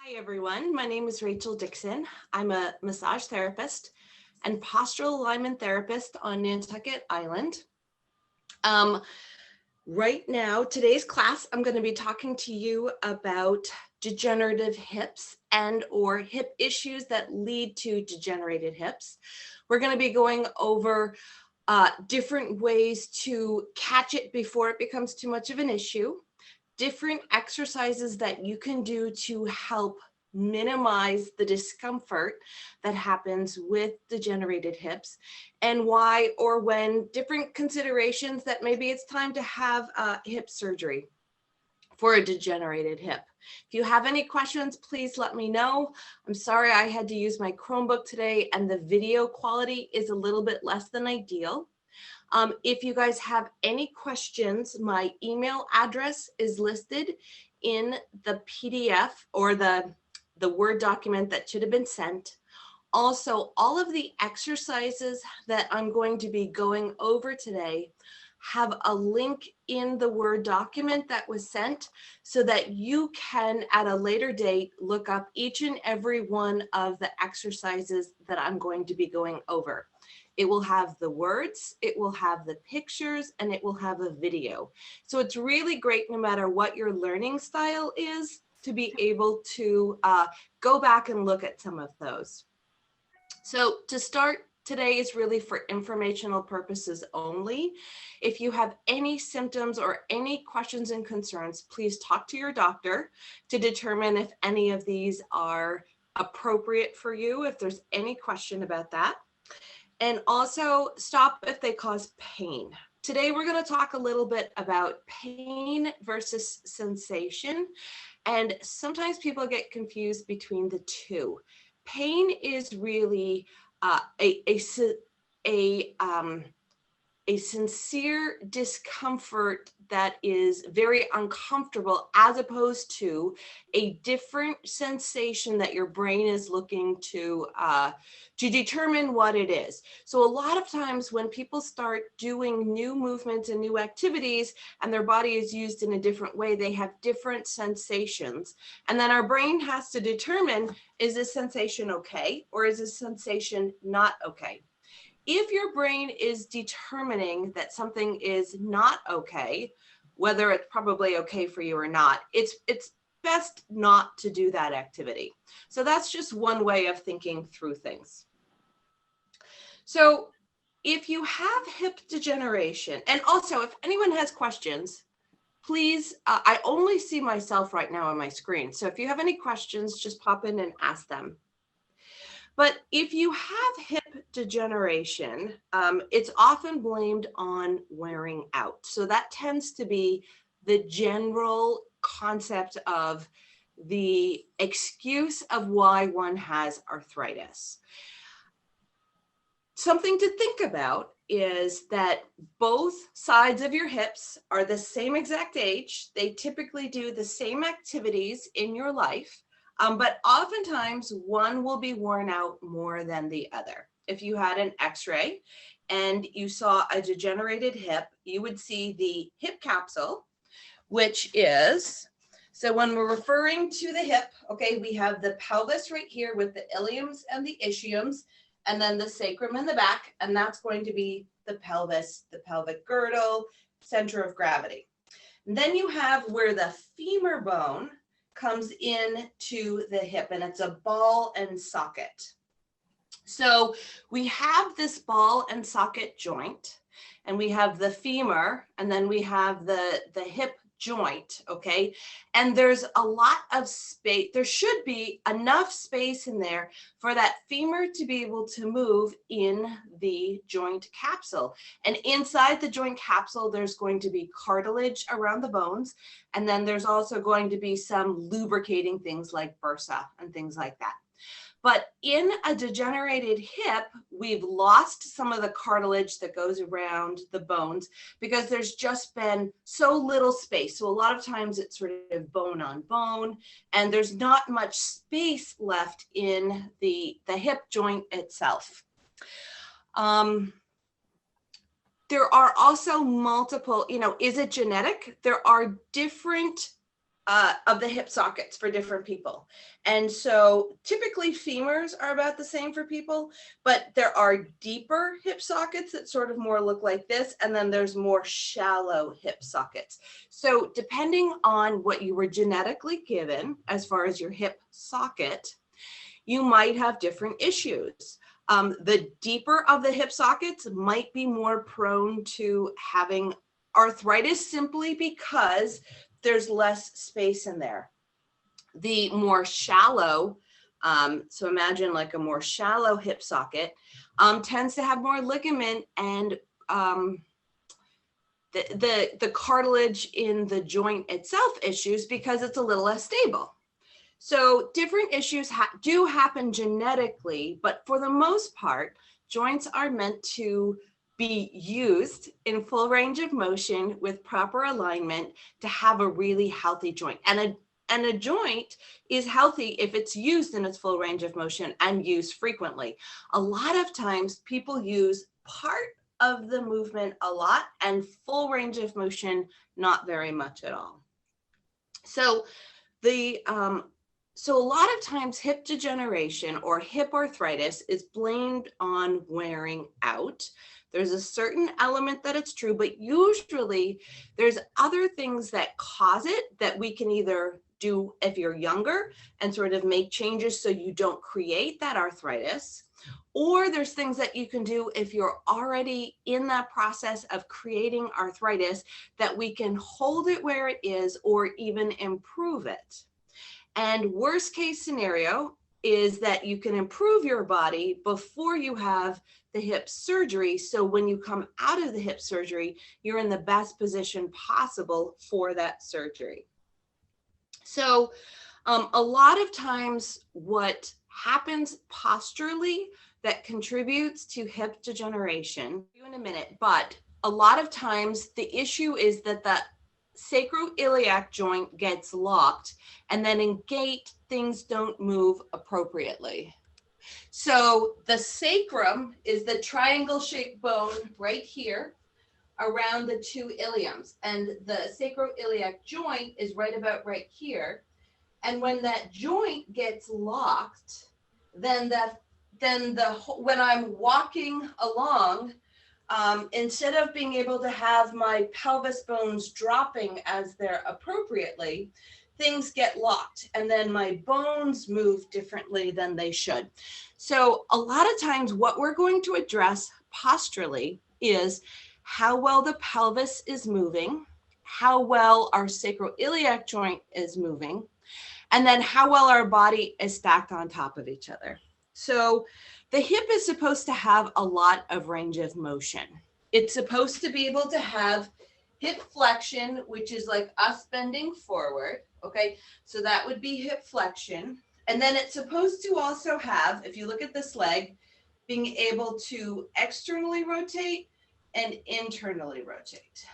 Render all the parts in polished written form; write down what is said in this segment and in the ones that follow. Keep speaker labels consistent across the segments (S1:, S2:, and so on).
S1: Hi everyone, my name is Rachel Dixon. I'm a massage therapist and postural alignment therapist on Nantucket Island. Right now, today's class, I'm going to be talking to you about degenerative hips and or hip issues that lead to degenerated hips. We're going to be going over different ways to catch it before it becomes too much of an issue, different exercises that you can do to help minimize the discomfort that happens with degenerated hips, and why or when different considerations that maybe it's time to have hip surgery for a degenerated hip. If you have any questions, please let me know. I'm sorry I had to use my Chromebook today and the video quality is a little bit less than ideal. If you guys have any questions, my email address is listed in the PDF or the Word document that should have been sent. Also, all of the exercises that I'm going to be going over today have a link in the Word document that was sent so that you can, at a later date, look up each and every one of the exercises that I'm going to be going over. It will have the words, it will have the pictures, and it will have a video. So it's really great, no matter what your learning style is, to be able to go back and look at some of those. So to start, today is really for informational purposes only. If you have any symptoms or any questions and concerns, please talk to your doctor to determine if any of these are appropriate for you, if there's any question about that. And also stop if they cause pain. Today, we're going to talk a little bit about pain versus sensation. And sometimes people get confused between the two. Pain is really a sincere discomfort that is very uncomfortable, as opposed to a different sensation that your brain is looking to determine what it is. So a lot of times when people start doing new movements and new activities and their body is used in a different way, they have different sensations. And then our brain has to determine, is this sensation okay, or is this sensation not okay? If your brain is determining that something is not okay, whether it's probably okay for you or not, it's best not to do that activity. So that's just one way of thinking through things. So if you have hip degeneration, and also if anyone has questions, please, I only see myself right now on my screen. So if you have any questions, just pop in and ask them. But if you have hip degeneration, it's often blamed on wearing out. So that tends to be the general concept of the excuse of why one has arthritis. Something to think about is that both sides of your hips are the same exact age. They typically do the same activities in your life. But oftentimes one will be worn out more than the other. If you had an x-ray and you saw a degenerated hip, you would see the hip capsule, which is, so when we're referring to the hip, okay, we have the pelvis right here with the iliums and the ischiums, and then the sacrum in the back, and that's going to be the pelvis, the pelvic girdle, center of gravity. And then you have where the femur bone comes in to the hip, and it's a ball and socket. So we have this ball and socket joint, and we have the femur, and then we have the hip joint, okay? And there's a lot of space. There should be enough space in there for that femur to be able to move in the joint capsule. And inside the joint capsule, there's going to be cartilage around the bones. And then there's also going to be some lubricating things like bursa and things like that. But in a degenerated hip, we've lost some of the cartilage that goes around the bones because there's just been so little space. So a lot of times it's sort of bone on bone, and there's not much space left in the hip joint itself. There are also multiple, is it genetic? There are different of the hip sockets for different people. And so typically femurs are about the same for people, but there are deeper hip sockets that sort of more look like this. And then there's more shallow hip sockets. So depending on what you were genetically given, as far as your hip socket, you might have different issues. The deeper of the hip sockets might be more prone to having arthritis simply because there's less space in there. The more shallow, so imagine like a more shallow hip socket, tends to have more ligament and the cartilage in the joint itself issues because it's a little less stable. So different issues do happen genetically, but for the most part, joints are meant to be used in full range of motion with proper alignment to have a really healthy joint. And a joint is healthy if it's used in its full range of motion and used frequently. A lot of times people use part of the movement a lot and full range of motion not very much at all. So so a lot of times hip degeneration or hip arthritis is blamed on wearing out. There's a certain element that it's true, but usually there's other things that cause it that we can either do if you're younger and sort of make changes so you don't create that arthritis, or there's things that you can do if you're already in that process of creating arthritis that we can hold it where it is or even improve it. And worst case scenario is that you can improve your body before you have the hip surgery. So when you come out of the hip surgery, you're in the best position possible for that surgery. So a lot of times what happens posturally that contributes to hip degeneration, in a minute, but a lot of times the issue is that the sacroiliac joint gets locked, and then in gait, things don't move appropriately. So the sacrum is the triangle-shaped bone right here around the two iliums, and the sacroiliac joint is right about right here. And when that joint gets locked, then when I'm walking along, instead of being able to have my pelvis bones dropping as they're appropriately, things get locked and then my bones move differently than they should. So a lot of times what we're going to address posturally is how well the pelvis is moving, how well our sacroiliac joint is moving, and then how well our body is stacked on top of each other. So the hip is supposed to have a lot of range of motion. It's supposed to be able to have hip flexion, which is like us bending forward, okay? So that would be hip flexion. And then it's supposed to also have, if you look at this leg, being able to externally rotate and internally rotate.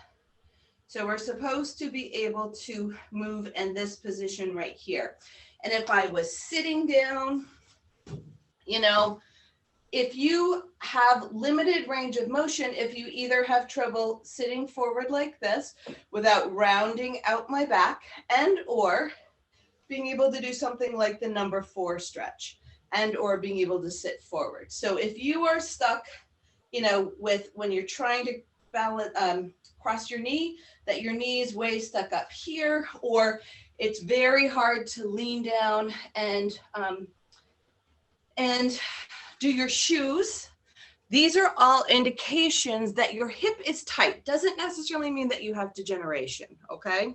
S1: So we're supposed to be able to move in this position right here. And if I was sitting down, you know, if you have limited range of motion, if you either have trouble sitting forward like this without rounding out my back, and or being able to do something like the number 4 stretch, and or being able to sit forward. So if you are stuck, you know, with when you're trying to balance, cross your knee, that your knee is way stuck up here, or it's very hard to lean down and do your shoes. These are all indications that your hip is tight. Doesn't necessarily mean that you have degeneration, okay?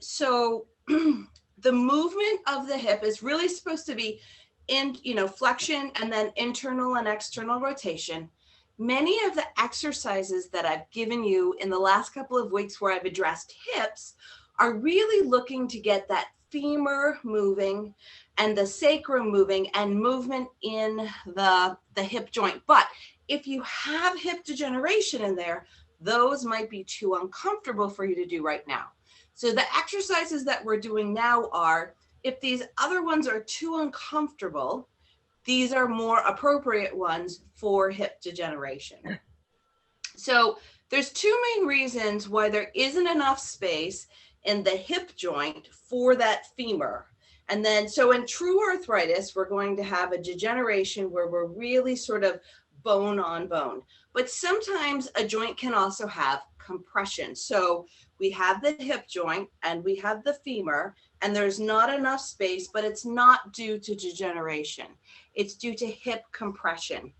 S1: So the movement of the hip is really supposed to be in, you know, flexion and then internal and external rotation. Many of the exercises that I've given you in the last couple of weeks where I've addressed hips are really looking to get that femur moving and the sacrum moving and movement in the hip joint. But if you have hip degeneration in there, those might be too uncomfortable for you to do right now. So the exercises that we're doing now are, if these other ones are too uncomfortable, these are more appropriate ones for hip degeneration. So there's two main reasons why there isn't enough space in the hip joint for that femur. And then, so in true arthritis, we're going to have a degeneration where we're really sort of bone on bone. But sometimes a joint can also have compression. So we have the hip joint and we have the femur, and there's not enough space, but it's not due to degeneration. It's due to hip compression.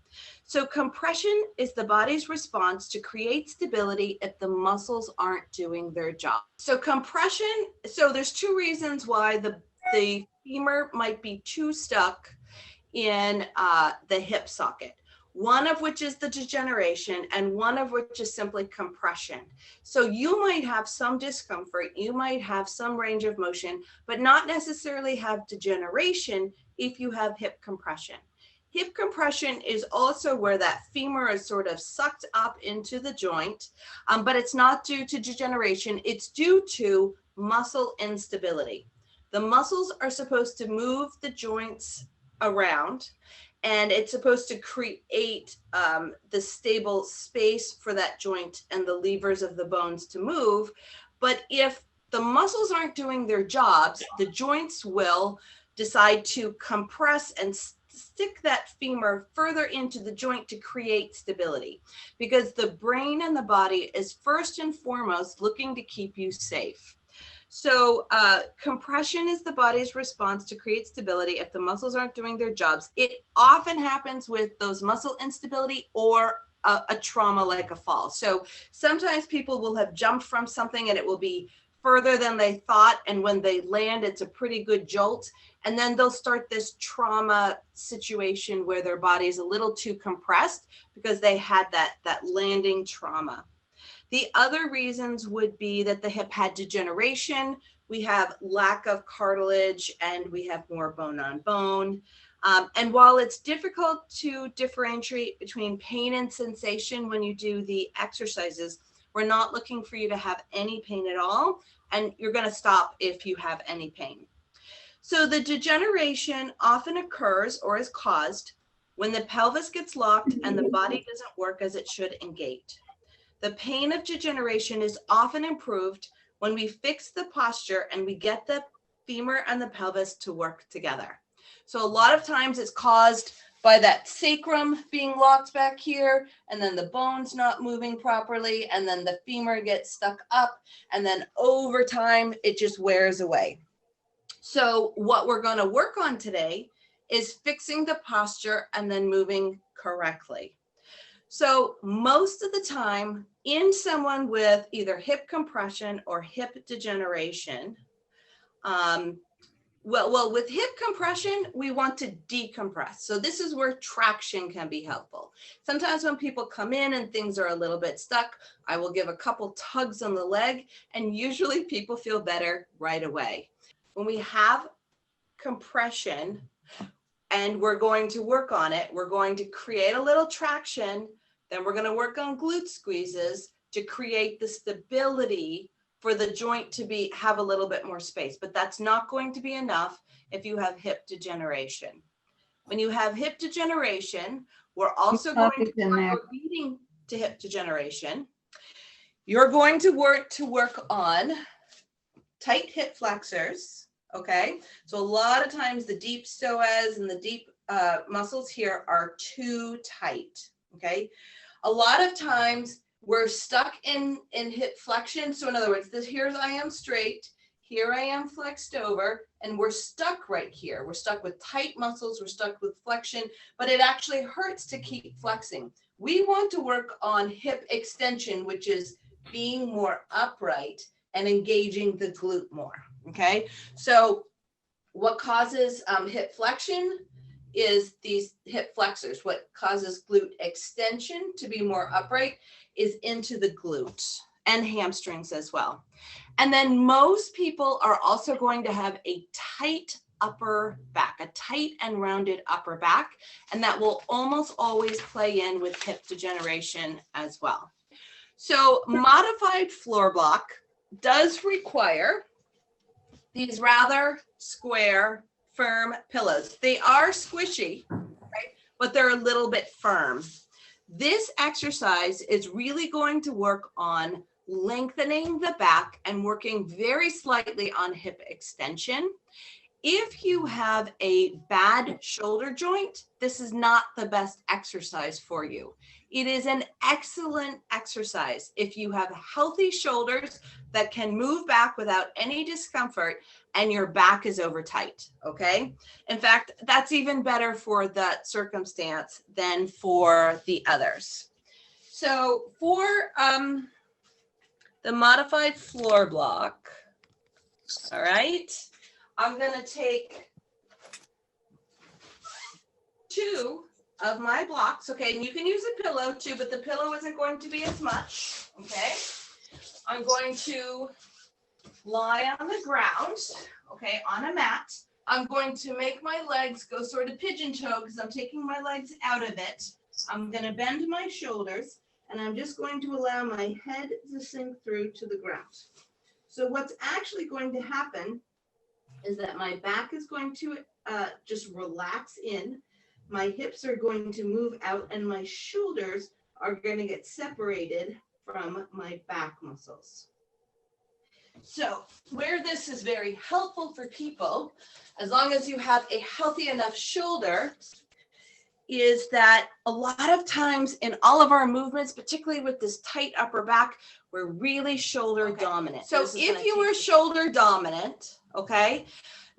S1: So compression is the body's response to create stability if the muscles aren't doing their job. So compression, so there's two reasons why the femur might be too stuck in the hip socket. One of which is the degeneration, and one of which is simply compression. So you might have some discomfort, you might have some range of motion, but not necessarily have degeneration if you have hip compression. Hip compression is also where that femur is sort of sucked up into the joint, but it's not due to degeneration, it's due to muscle instability. The muscles are supposed to move the joints around, and it's supposed to create the stable space for that joint and the levers of the bones to move. But if the muscles aren't doing their jobs, the joints will decide to compress and stick that femur further into the joint to create stability, because the brain and the body is first and foremost looking to keep you safe. So compression is the body's response to create stability if the muscles aren't doing their jobs. It often happens with those muscle instability or a trauma like a fall. So sometimes people will have jumped from something and it will be further than they thought, and when they land, it's a pretty good jolt. And then they'll start this trauma situation where their body is a little too compressed because they had that landing trauma. The other reasons would be that the hip had degeneration, we have lack of cartilage, and we have more bone on bone. And while it's difficult to differentiate between pain and sensation when you do the exercises, we're not looking for you to have any pain at all, and you're going to stop if you have any pain. So the degeneration often occurs or is caused when the pelvis gets locked and the body doesn't work as it should in gait. The pain of degeneration is often improved when we fix the posture and we get the femur and the pelvis to work together. So a lot of times it's caused by that sacrum being locked back here, and then the bones not moving properly, and then the femur gets stuck up, and then over time it just wears away. So what we're going to work on today is fixing the posture and then moving correctly. So most of the time in someone with either hip compression or hip degeneration, well, with hip compression, we want to decompress. So this is where traction can be helpful. Sometimes when people come in and things are a little bit stuck, I will give a couple tugs on the leg, and usually people feel better right away. When we have compression and we're going to work on it, we're going to create a little traction, then we're going to work on glute squeezes to create the stability for the joint to have a little bit more space. But that's not going to be enough if you have hip degeneration. When you have hip degeneration, we're also going to leading to hip degeneration. You're going to work on tight hip flexors, okay? So a lot of times the deep psoas and the deep muscles here are too tight, okay? A lot of times we're stuck in hip flexion. So in other words, here I am straight, here I am flexed over, and we're stuck right here. We're stuck with tight muscles, we're stuck with flexion, but it actually hurts to keep flexing. We want to work on hip extension, which is being more upright and engaging the glute more, okay? So what causes hip flexion is these hip flexors. What causes glute extension to be more upright is into the glutes and hamstrings as well. And then most people are also going to have a tight upper back, a tight and rounded upper back, and that will almost always play in with hip degeneration as well. So modified floor block does require these rather square, firm pillows. They are squishy, right? But they're a little bit firm. This exercise is really going to work on lengthening the back and working very slightly on hip extension. If you have a bad shoulder joint, this is not the best exercise for you. It is an excellent exercise if you have healthy shoulders that can move back without any discomfort and your back is over tight, okay? In fact, that's even better for that circumstance than for the others. So for the modified floor block, all right, I'm going to take 2 of my blocks, okay, and you can use a pillow too, but the pillow isn't going to be as much, okay? I'm going to lie on the ground, okay, on a mat. I'm going to make my legs go sort of pigeon toe because I'm taking my legs out of it. I'm going to bend my shoulders, and I'm just going to allow my head to sink through to the ground. So what's actually going to happen is that my back is going to just relax in, my hips are going to move out, and my shoulders are going to get separated from my back muscles. So where this is very helpful for people, as long as you have a healthy enough shoulder, is that a lot of times in all of our movements, particularly with this tight upper back, we're really shoulder dominant. So if you are shoulder dominant, okay,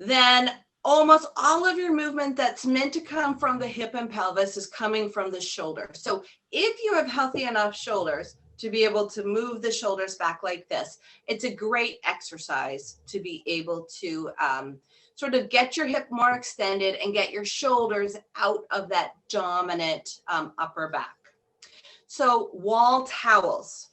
S1: then almost all of your movement that's meant to come from the hip and pelvis is coming from the shoulder. So if you have healthy enough shoulders to be able to move the shoulders back like this, it's a great exercise to be able to sort of get your hip more extended and get your shoulders out of that dominant upper back. So wall towels.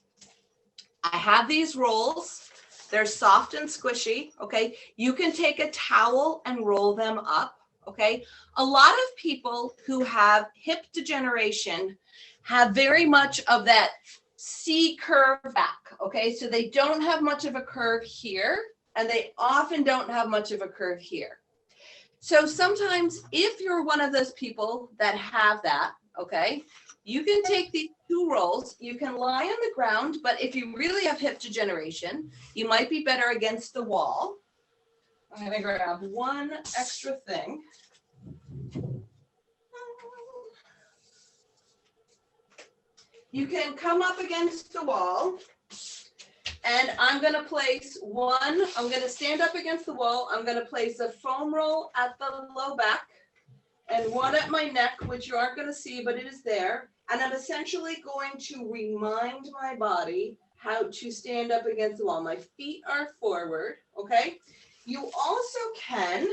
S1: I have these rolls. They're soft and squishy, okay? You can take a towel and roll them up, okay? A lot of people who have hip degeneration have very much of that C curve back, okay? So they don't have much of a curve here, and they often don't have much of a curve here. So sometimes if you're one of those people that have that, okay, you can take these 2 rolls, you can lie on the ground, but if you really have hip degeneration, you might be better against the wall. I'm gonna grab one extra thing. You can come up against the wall, and I'm gonna place one, I'm gonna stand up against the wall, I'm gonna place a foam roll at the low back, and one at my neck, which you aren't gonna see, but it is there. And I'm essentially going to remind my body how to stand up against the wall. My feet are forward, okay? You also can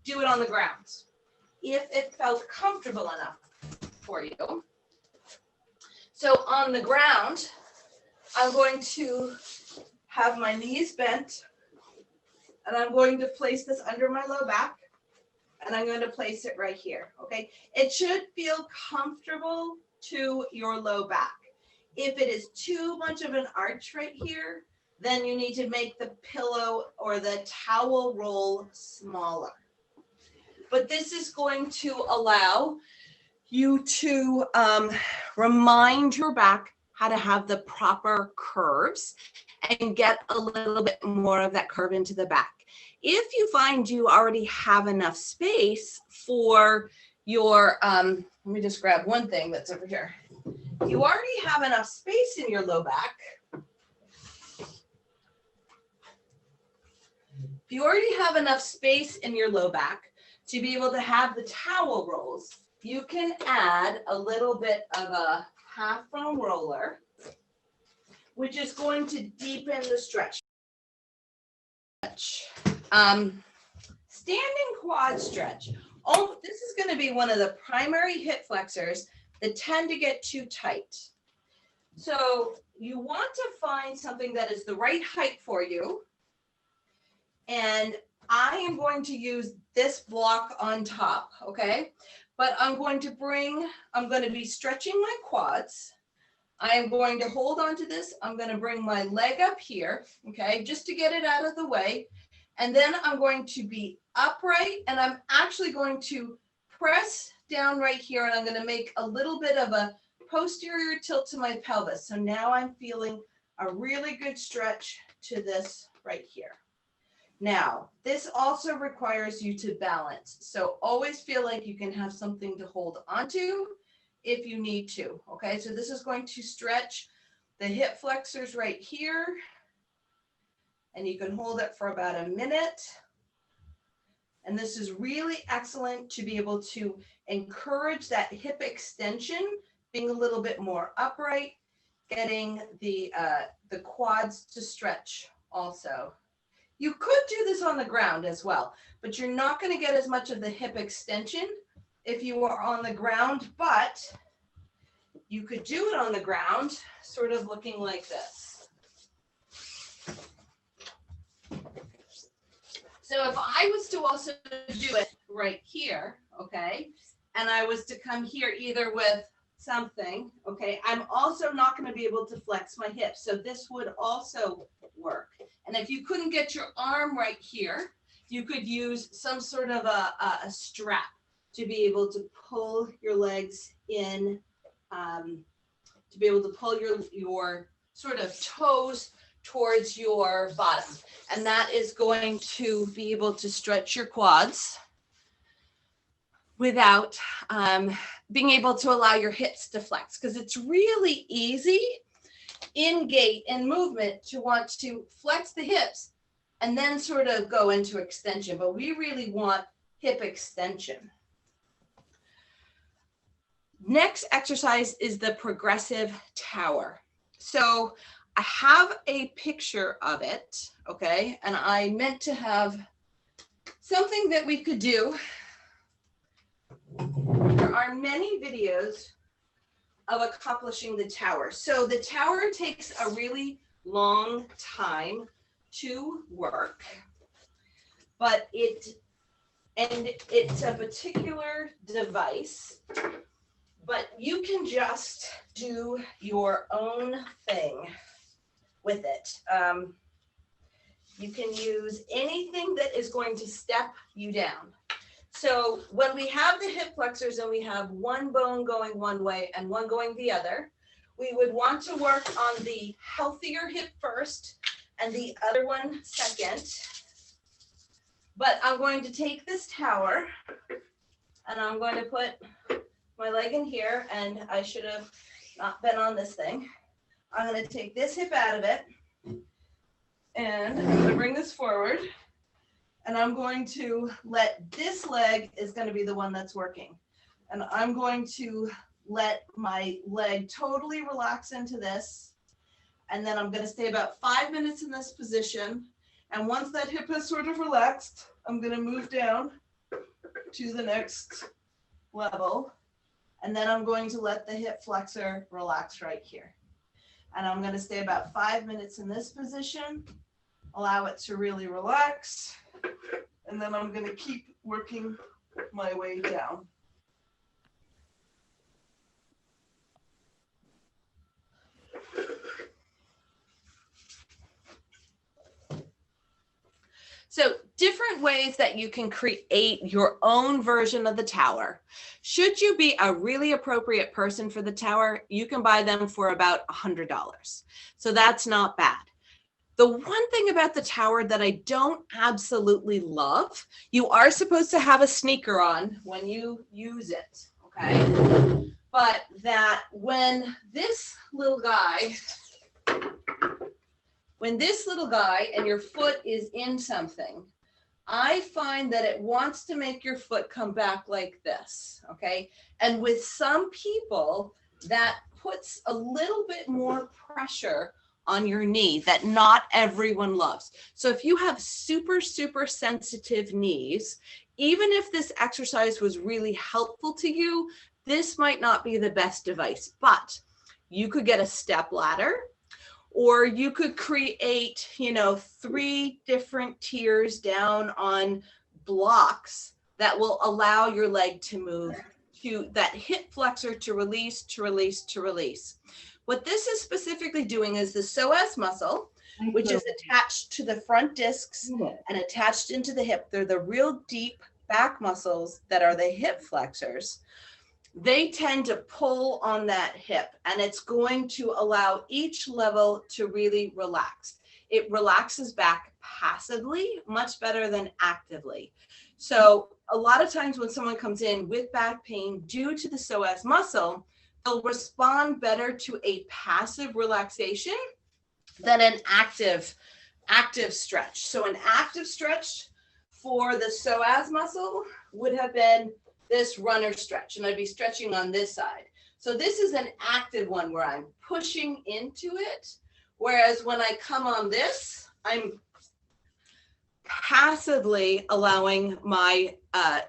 S1: do it on the ground if it felt comfortable enough for you. So on the ground, I'm going to have my knees bent, and I'm going to place this under my low back, and I'm going to place it right here, okay? It should feel comfortable to your low back. If it is too much of an arch right here, then you need to make the pillow or the towel roll smaller. But this is going to allow you to remind your back how to have the proper curves and get a little bit more of that curve into the back. If you find you already have enough space for your, let me just grab one thing that's over here. You already have enough space in your low back. If you already have enough space in your low back to be able to have the towel rolls, you can add a little bit of a half foam roller, which is going to deepen the stretch. Standing quad stretch. Oh, this is going to be one of the primary hip flexors that tend to get too tight. So you want to find something that is the right height for you. And I am going to use this block on top, okay? But I'm going to be stretching my quads. I am going to hold on to this. I'm going to bring my leg up here, okay, just to get it out of the way. And then I'm going to be upright, and I'm actually going to press down right here, and I'm going to make a little bit of a posterior tilt to my pelvis. So now I'm feeling a really good stretch to this right here. Now, this also requires you to balance. So always feel like you can have something to hold onto if you need to. Okay, so this is going to stretch the hip flexors right here. And you can hold it for about a minute. And this is really excellent to be able to encourage that hip extension, being a little bit more upright, getting the quads to stretch also. You could do this on the ground as well, but you're not going to get as much of the hip extension if you are on the ground, but you could do it on the ground, sort of looking like this. So if I was to also do it right here, okay, and I was to come here either with something, okay, I'm also not going to be able to flex my hips. So this would also work. And if you couldn't get your arm right here, you could use some sort of a strap to be able to pull your legs in, to be able to pull your sort of toes towards your bottom. And that is going to be able to stretch your quads without being able to allow your hips to flex, because it's really easy in gait and movement to want to flex the hips and then sort of go into extension, but we really want hip extension. Next exercise is the progressive tower. So I have a picture of it, okay, and I meant to have something that we could do. There are many videos of accomplishing the tower. So the tower takes a really long time to work, but it's a particular device, but you can just do your own thing with it. You can use anything that is going to step you down. So when we have the hip flexors and we have one bone going one way and one going the other, we would want to work on the healthier hip first and the other one second. But I'm going to take this tower and I'm going to put my leg in here, and I should have not been on this thing. I'm going to take this hip out of it, and I'm going to bring this forward. And I'm going to let this leg is going to be the one that's working. And I'm going to let my leg totally relax into this. And then I'm going to stay about 5 minutes in this position. And once that hip has sort of relaxed, I'm going to move down to the next level. And then I'm going to let the hip flexor relax right here. And I'm going to stay about 5 minutes in this position, allow it to really relax. And then I'm going to keep working my way down. So different ways that you can create your own version of the tower. Should you be a really appropriate person for the tower, you can buy them for about $100. So that's not bad. The one thing about the tower that I don't absolutely love, you are supposed to have a sneaker on when you use it, okay? But that when this little guy and your foot is in something, I find that it wants to make your foot come back like this, okay? And with some people, that puts a little bit more pressure on your knee that not everyone loves. So if you have super, super sensitive knees, even if this exercise was really helpful to you, this might not be the best device, but you could get a step ladder, or you could create, 3 different tiers down on blocks that will allow your leg to move, to that hip flexor to release, to release, to release. What this is specifically doing is the psoas muscle, which is attached to the front discs and attached into the hip. They're the real deep back muscles that are the hip flexors. they tend to pull on that hip, and it's going to allow each level to really relax. It relaxes back passively, much better than actively. So a lot of times when someone comes in with back pain due to the psoas muscle, they'll respond better to a passive relaxation than an active stretch. So an active stretch for the psoas muscle would have been this runner stretch, and I'd be stretching on this side. So this is an active one where I'm pushing into it, whereas when I come on this, I'm passively allowing my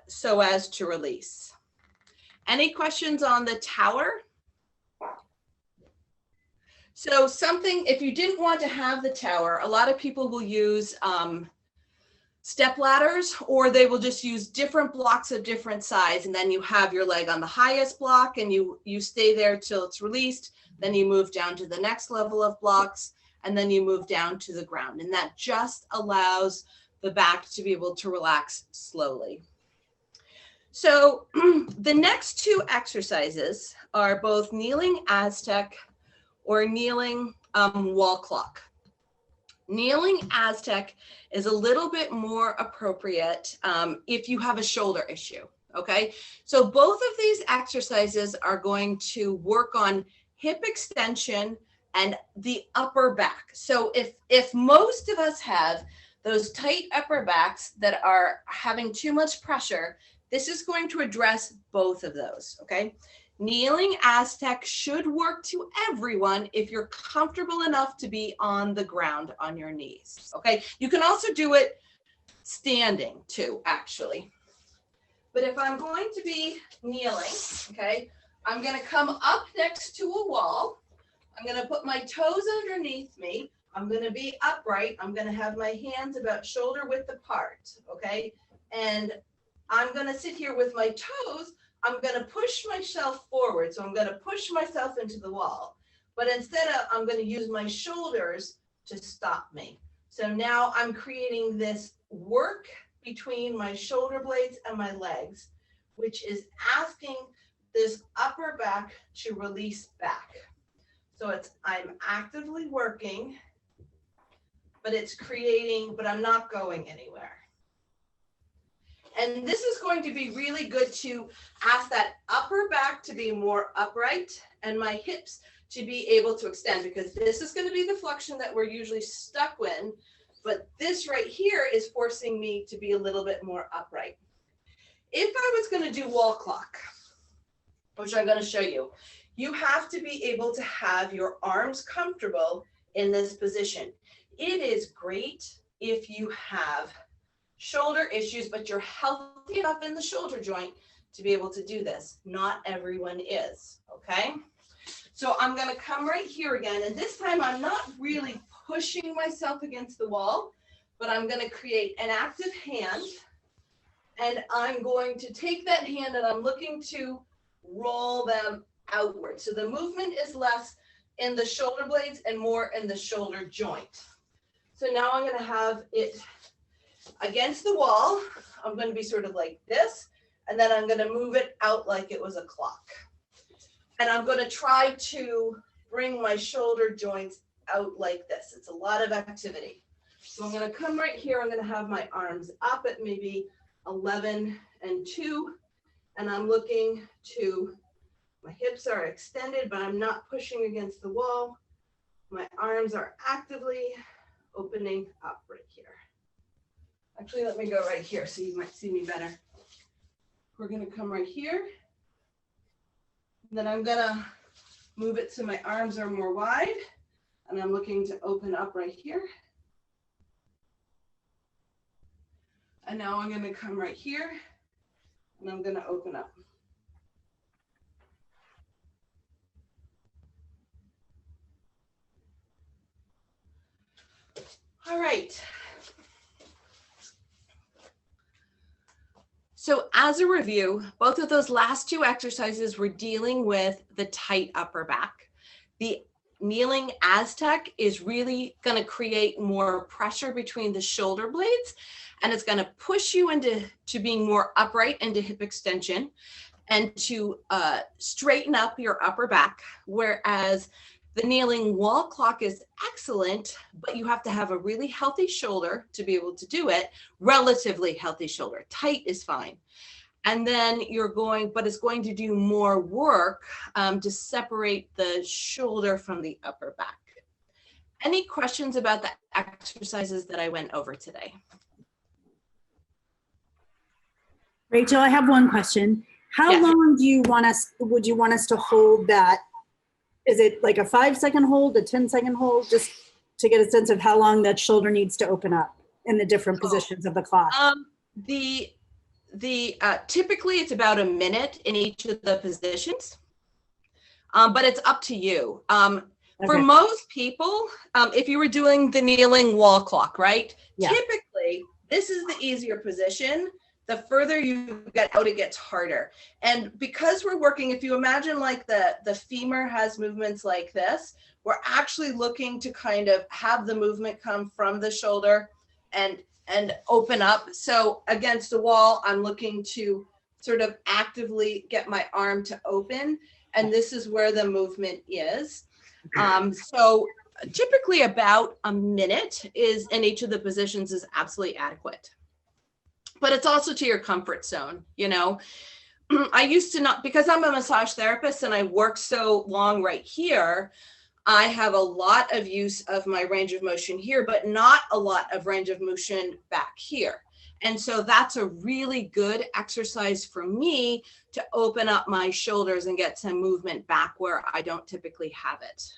S1: psoas to release. Any questions on the tower? So something, if you didn't want to have the tower, a lot of people will use step ladders, or they will just use different blocks of different size, and then you have your leg on the highest block and you stay there till it's released, then you move down to the next level of blocks, and then you move down to the ground, and that just allows the back to be able to relax slowly. So the next two exercises are both kneeling Aztec or kneeling wall clock. Kneeling Aztec is a little bit more appropriate if you have a shoulder issue, okay? So both of these exercises are going to work on hip extension and the upper back. So if most of us have those tight upper backs that are having too much pressure, this is going to address both of those, okay? Kneeling Aztec should work to everyone if you're comfortable enough to be on the ground on your knees, okay? You can also do it standing too, actually. But if I'm going to be kneeling, okay, I'm gonna come up next to a wall. I'm gonna put my toes underneath me. I'm gonna be upright. I'm gonna have my hands about shoulder width apart, okay? And I'm gonna sit here with my toes. I'm going to push myself forward. So I'm going to push myself into the wall, but instead of, I'm going to use my shoulders to stop me. So now I'm creating this work between my shoulder blades and my legs, which is asking this upper back to release back. So I'm actively working, but it's creating, but I'm not going anywhere. And this is going to be really good to ask that upper back to be more upright and my hips to be able to extend, because this is going to be the flexion that we're usually stuck in. But this right here is forcing me to be a little bit more upright. If I was going to do wall clock, which I'm going to show you, you have to be able to have your arms comfortable in this position. It is great if you have shoulder issues, but you're healthy enough in the shoulder joint to be able to do this. Not everyone is, okay? So I'm gonna come right here again, and this time I'm not really pushing myself against the wall, but I'm gonna create an active hand, and I'm going to take that hand and I'm looking to roll them outward. So the movement is less in the shoulder blades and more in the shoulder joint. So now I'm gonna have it against the wall. I'm going to be sort of like this, and then I'm going to move it out like it was a clock. And I'm going to try to bring my shoulder joints out like this. It's a lot of activity. So I'm going to come right here. I'm going to have my arms up at maybe 11 and 2, and I'm looking to, my hips are extended, but I'm not pushing against the wall. My arms are actively opening up right here. Actually, let me go right here so you might see me better. We're going to come right here. And then I'm going to move it so my arms are more wide. And I'm looking to open up right here. And now I'm going to come right here. And I'm going to open up. All right. So as a review, both of those last two exercises were dealing with the tight upper back. The kneeling Aztec is really going to create more pressure between the shoulder blades, and it's going to push you into being more upright into hip extension. and to straighten up your upper back, whereas the kneeling wall clock is excellent, but you have to have a really healthy shoulder to be able to do it. Relatively healthy shoulder. Tight is fine. And then but it's going to do more work to separate the shoulder from the upper back. Any questions about the exercises that I went over today?
S2: Rachel, I have one question. How long would you want us to hold that? Is it like a 5-second hold, a 10-second hold, just to get a sense of how long that shoulder needs to open up in the different positions of the clock?
S1: Typically it's about a minute in each of the positions, but it's up to you. For most people, if you were doing the kneeling wall clock, right? Yeah. Typically, this is the easier position. The further you get out, it gets harder. And because we're working, if you imagine like the femur has movements like this, we're actually looking to kind of have the movement come from the shoulder and open up. So against the wall, I'm looking to sort of actively get my arm to open. And this is where the movement is. So typically about a minute in each of the positions is absolutely adequate. But it's also to your comfort zone, you know. I used to not, because I'm a massage therapist and I work so long right here, I have a lot of use of my range of motion here, but not a lot of range of motion back here. And so that's a really good exercise for me to open up my shoulders and get some movement back where I don't typically have it.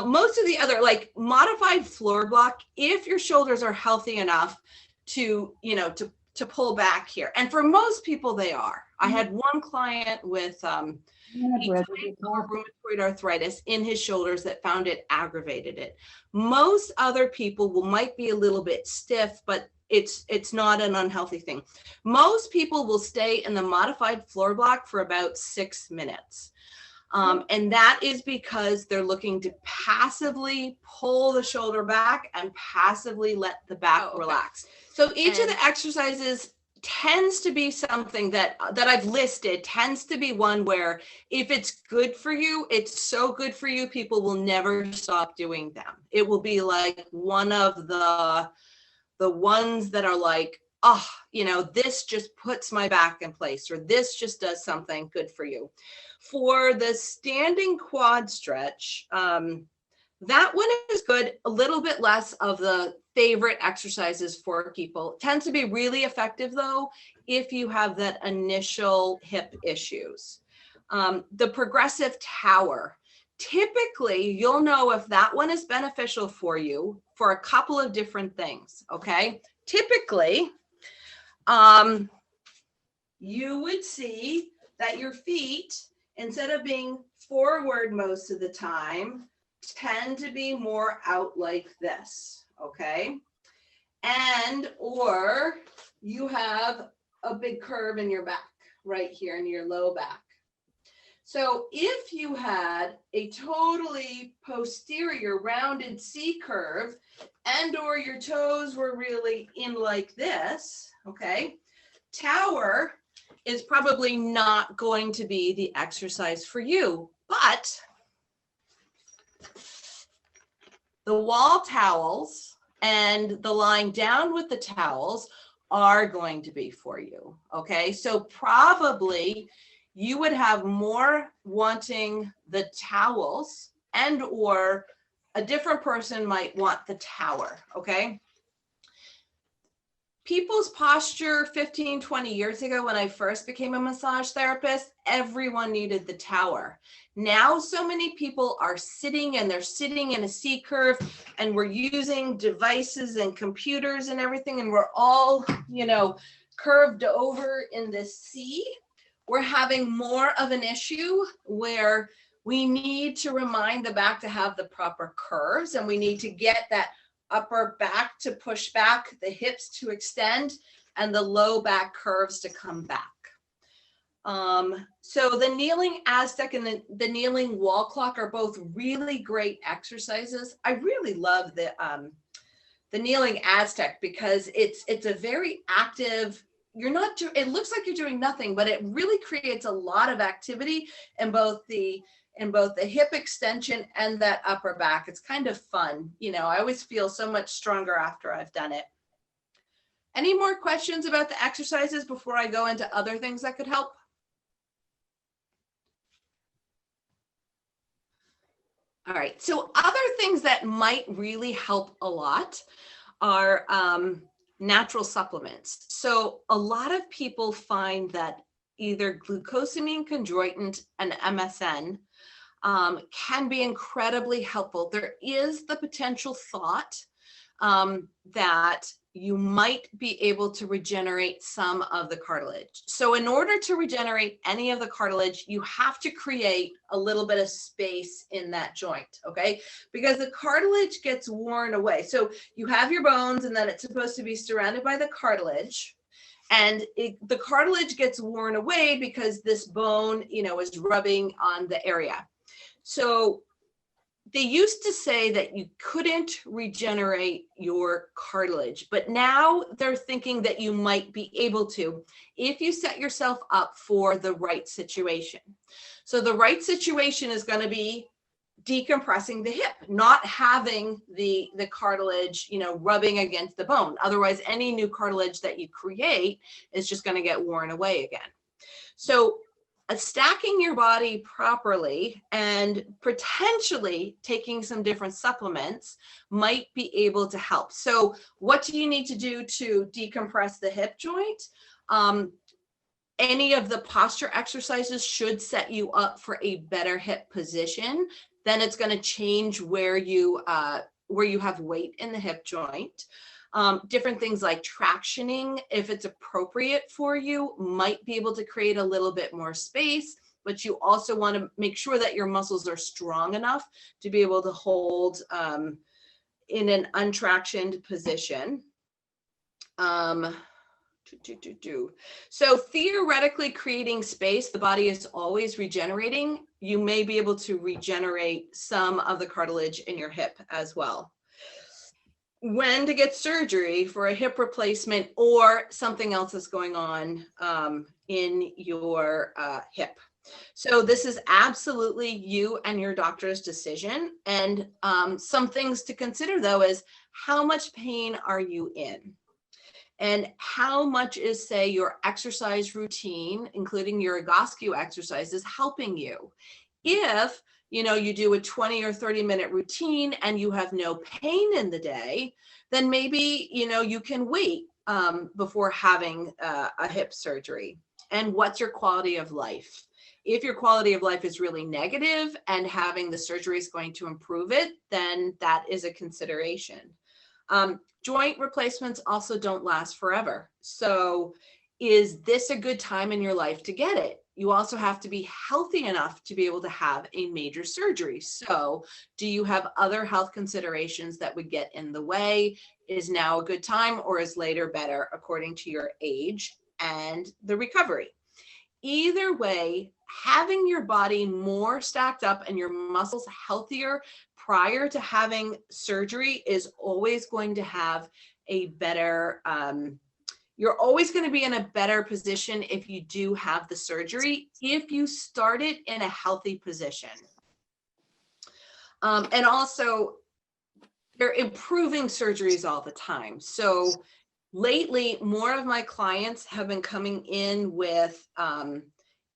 S1: Most of the other, like modified floor block, if your shoulders are healthy enough to, you know, to pull back here. And for most people, they are. I had one client with rheumatoid arthritis in his shoulders that found it aggravated it. Most other people might be a little bit stiff, but it's not an unhealthy thing. Most people will stay in the modified floor block for about 6 minutes. And that is because they're looking to passively pull the shoulder back and passively let the back relax. So each of the exercises tends to be something that I've listed, tends to be one where if it's good for you, it's so good for you, people will never stop doing them. It will be like one of the ones that are like, oh, you know, this just puts my back in place, or this just does something good for you. For the standing quad stretch, that one is good, a little bit less of the favorite exercises for people. It tends to be really effective though, if you have that initial hip issues. The progressive tower, typically you'll know if that one is beneficial for you for a couple of different things, okay? Typically, you would see that your feet, instead of being forward most of the time, tend to be more out like this, okay? And, or you have a big curve in your back, right here in your low back. So if you had a totally posterior rounded C curve and or your toes were really in like this, okay, tower is probably not going to be the exercise for you, but the wall towels and the lying down with the towels are going to be for you, okay? So probably you would have more wanting the towels, and or a different person might want the tower, okay? People's posture 15, 20 years ago, when I first became a massage therapist, everyone needed the tower. Now, so many people are sitting and they're sitting in a C curve, and we're using devices and computers and everything, and we're all, you know, curved over in this C. We're having more of an issue where we need to remind the back to have the proper curves, and we need to get that upper back to push back, the hips to extend, and the low back curves to come back. So the kneeling Aztec and the kneeling wall clock are both really great exercises. I really love the kneeling Aztec because it's a very active, it looks like you're doing nothing, but it really creates a lot of activity in both the hip extension and that upper back. It's kind of fun. You know, I always feel so much stronger after I've done it. Any more questions about the exercises before I go into other things that could help? All right, so other things that might really help a lot are natural supplements. So a lot of people find that either glucosamine chondroitin and MSM can be incredibly helpful. There is the potential thought that you might be able to regenerate some of the cartilage. So in order to regenerate any of the cartilage, you have to create a little bit of space in that joint, okay? Because the cartilage gets worn away. So you have your bones, and then it's supposed to be surrounded by the cartilage. And the cartilage gets worn away because this bone, you know, is rubbing on the area. So they used to say that you couldn't regenerate your cartilage, but now they're thinking that you might be able to if you set yourself up for the right situation. So the right situation is going to be decompressing the hip, not having the cartilage, you know, rubbing against the bone. Otherwise, any new cartilage that you create is just going to get worn away again. So stacking your body properly and potentially taking some different supplements might be able to help. So what do you need to do to decompress the hip joint? Any of the posture exercises should set you up for a better hip position. Then it's going to change where you have weight in the hip joint. Different things like tractioning, if it's appropriate for you, might be able to create a little bit more space, but you also want to make sure that your muscles are strong enough to be able to hold in an untractioned position. So theoretically, creating space, the body is always regenerating. You may be able to regenerate some of the cartilage in your hip as well. When to get surgery for a hip replacement or something else that's going on in your hip. So this is absolutely you and your doctor's decision. And some things to consider, though, is how much pain are you in? And how much is, say, your exercise routine, including your ergonomia exercises, helping you? If you know, you do a 20 or 30-minute routine and you have no pain in the day, then maybe, you know, you can wait before having a hip surgery. And what's your quality of life? If your quality of life is really negative and having the surgery is going to improve it, then that is a consideration. Joint replacements also don't last forever. So is this a good time in your life to get it? You also have to be healthy enough to be able to have a major surgery. So do you have other health considerations that would get in the way? Is now a good time, or is later better according to your age and the recovery? Either way, having your body more stacked up and your muscles healthier prior to having surgery is always going to have a better, you're always going to be in a better position if you do have the surgery, if you start it in a healthy position. And also, they're improving surgeries all the time. So lately, more of my clients have been coming in with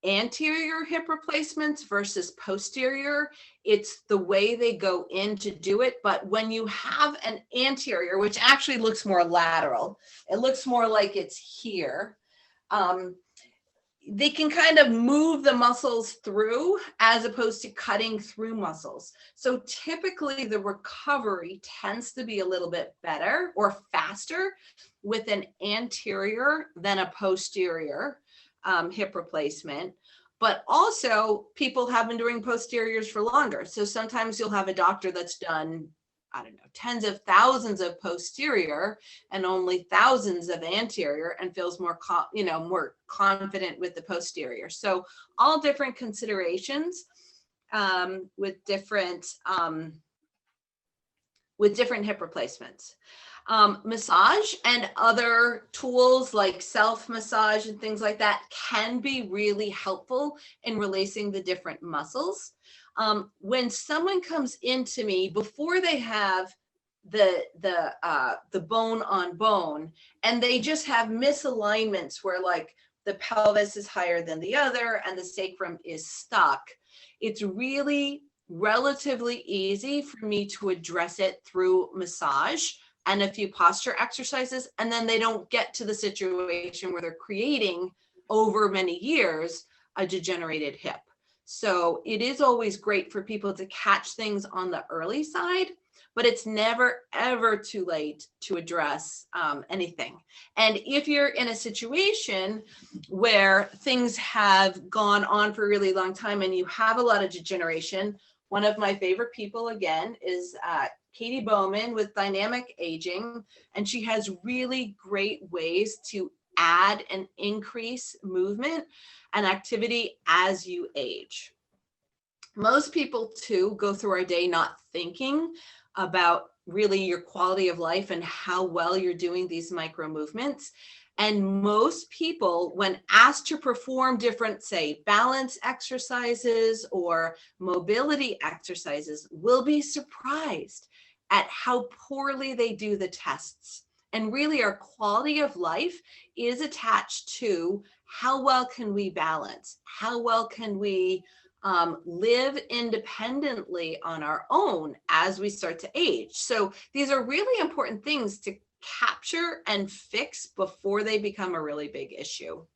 S1: anterior hip replacements versus posterior. It's the way they go in to do it. But when you have an anterior, which actually looks more lateral, it looks more like it's here. They can kind of move the muscles through as opposed to cutting through muscles. So typically the recovery tends to be a little bit better or faster with an anterior than a posterior hip replacement. But also people have been doing posteriors for longer. So sometimes you'll have a doctor that's done, I don't know, tens of thousands of posterior and only thousands of anterior, and feels more, more confident with the posterior. So all different considerations with different hip replacements. Massage and other tools like self-massage and things like that can be really helpful in releasing the different muscles. When someone comes into me before they have the bone on bone, and they just have misalignments where like the pelvis is higher than the other and the sacrum is stuck, it's really relatively easy for me to address it through massage and a few posture exercises, and then they don't get to the situation where they're creating over many years a degenerated hip. So it is always great for people to catch things on the early side, but it's never, ever too late to address anything. And if you're in a situation where things have gone on for a really long time and you have a lot of degeneration, one of my favorite people, again, is Katie Bowman with Dynamic Aging, and she has really great ways to add and increase movement and activity as you age. Most people too go through our day not thinking about really your quality of life and how well you're doing these micro movements. And most people, when asked to perform different, say, balance exercises or mobility exercises, will be surprised at how poorly they do the tests. And really, our quality of life is attached to how well can we balance, how well can we live independently on our own as we start to age. So these are really important things to capture and fix before they become a really big issue.